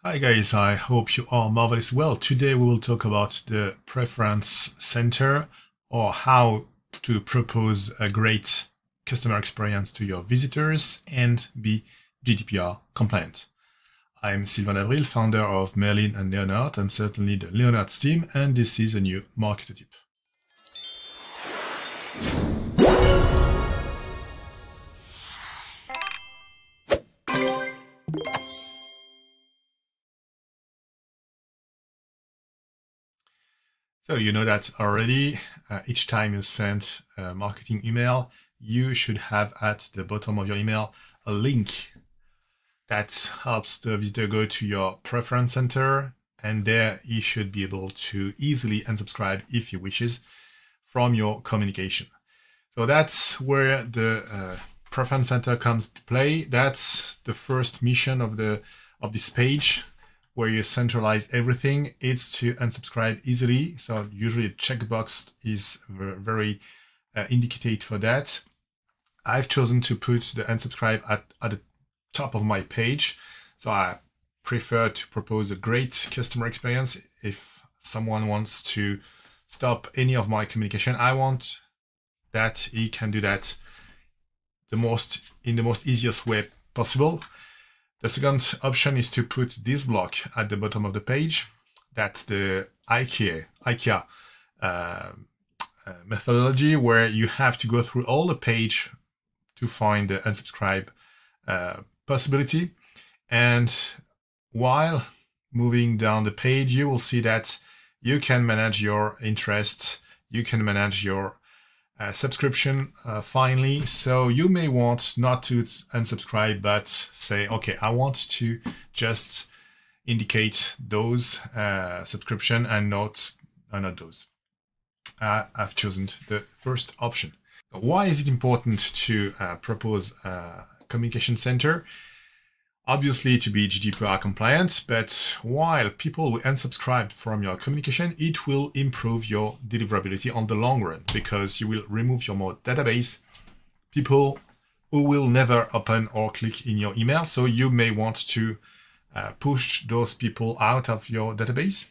Hi guys, I hope you are marvelous well. Today we will talk about the Preference Center or how to propose a great customer experience to your visitors and be GDPR compliant. I'm Sylvain Avril, founder of Merlin and Leonard and certainly the Leonard's team, and this is a new marketer tip. So you know that already. Each time you send a marketing email, you should have at the bottom of your email a link that helps the visitor go to your preference center, and there he should be able to easily unsubscribe if he wishes from your communication. So that's where the preference center comes to play. That's the first mission of this page, where you centralize everything. It's to unsubscribe easily. So usually a checkbox is very indicated for that. I've chosen to put the unsubscribe at the top of my page. So I prefer to propose a great customer experience. If someone wants to stop any of my communication, I want that he can do that in the most easiest way possible. The second option is to put this block at the bottom of the page. That's the IKEA methodology, where you have to go through all the page to find the unsubscribe possibility. And while moving down the page, you will see that you can manage your interests, you can manage your subscription finally. So you may want not to unsubscribe, but say, okay, I want to just indicate those subscription and not those. I've chosen the first option. Why is it important to propose a communication center? Obviously to be GDPR compliant, but while people will unsubscribe from your communication, it will improve your deliverability on the long run, because you will remove your more database, people who will never open or click in your email. So you may want to push those people out of your database.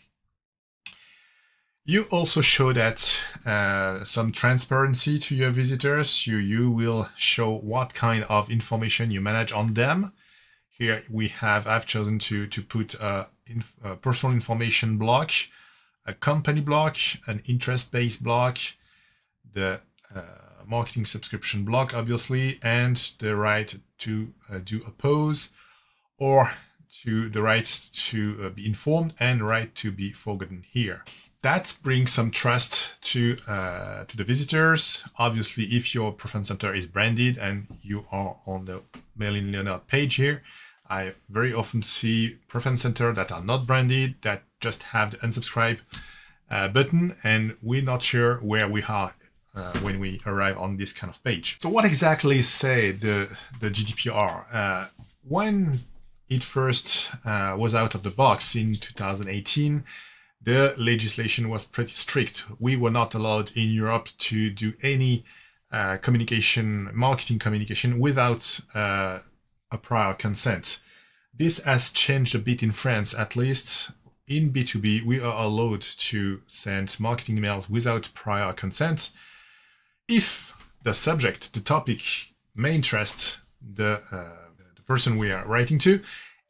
You also show that some transparency to your visitors. You will show what kind of information you manage on them. Here I've chosen to put a personal information block, a company block, an interest-based block, the marketing subscription block, obviously, and the right to do oppose, or the right to be informed and right to be forgotten here. That brings some trust to the visitors. Obviously, if your preference center is branded and you are on the Merlin Leonard page here, I very often see preference center that are not branded, that just have the unsubscribe button, and we're not sure where we are when we arrive on this kind of page. So what exactly say the GDPR? When it first was out of the box in 2018, the legislation was pretty strict. We were not allowed in Europe to do any marketing communication without a prior consent. This has changed a bit in France, at least. In B2B, we are allowed to send marketing emails without prior consent if the subject, the topic, may interest the person we are writing to,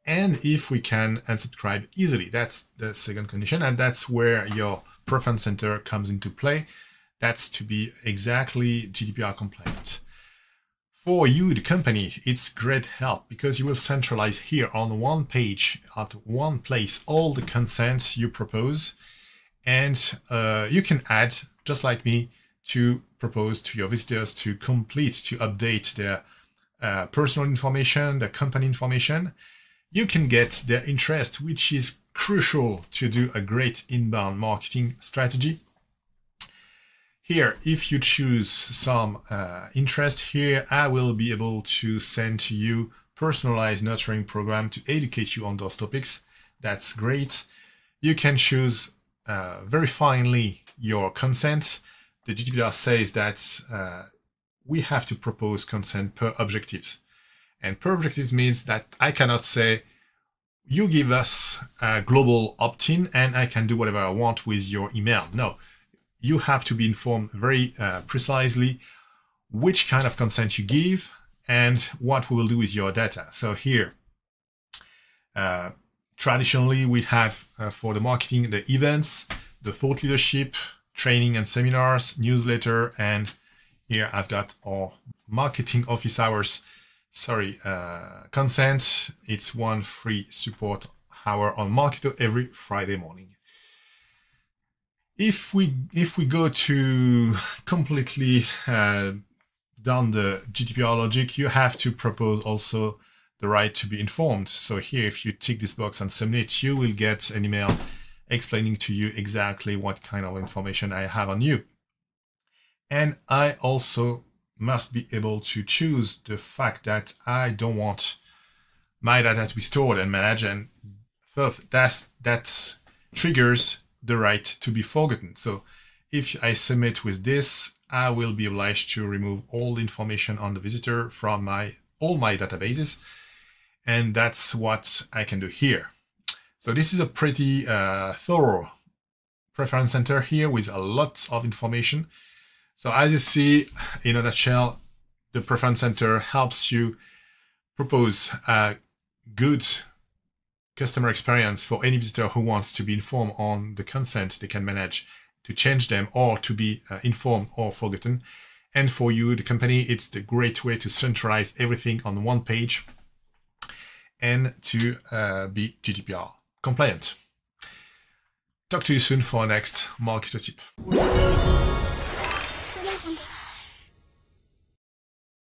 and if we can unsubscribe easily. That's the second condition, and that's where your preference center comes into play. That's to be exactly GDPR compliant. For you, the company, it's great help, because you will centralize here on one page, at one place, all the consents you propose, and you can add, just like me, to propose to your visitors to update their personal information, their company information. You can get their interest, which is crucial to do a great inbound marketing strategy. Here, if you choose some interest here, I will be able to send to you personalized nurturing program to educate you on those topics. That's great. You can choose very finely your consent. The GDPR says that we have to propose consent per objectives. And per objectives means that I cannot say you give us a global opt-in and I can do whatever I want with your email. No, you have to be informed very precisely which kind of consent you give and what we will do with your data. So here, traditionally we have for the marketing, the events, the thought leadership, training and seminars, newsletter, and here I've got our marketing office hours, consent. It's one free support hour on Marketo every Friday morning. If we go to completely down the GDPR logic, you have to propose also the right to be informed. So here, if you tick this box and submit, you will get an email explaining to you exactly what kind of information I have on you. And I also must be able to choose the fact that I don't want my data to be stored and managed, and that triggers the right to be forgotten. So if I submit with this, I will be obliged to remove all the information on the visitor from all my databases, and that's what I can do here. So this is a pretty thorough preference center here with a lot of information. So as you see, in a nutshell, the preference center helps you propose a good customer experience for any visitor who wants to be informed on the consent they can manage, to change them, or to be informed or forgotten. And for you, the company, it's the great way to centralize everything on one page and to be GDPR compliant. Talk to you soon for our next Marketo tip.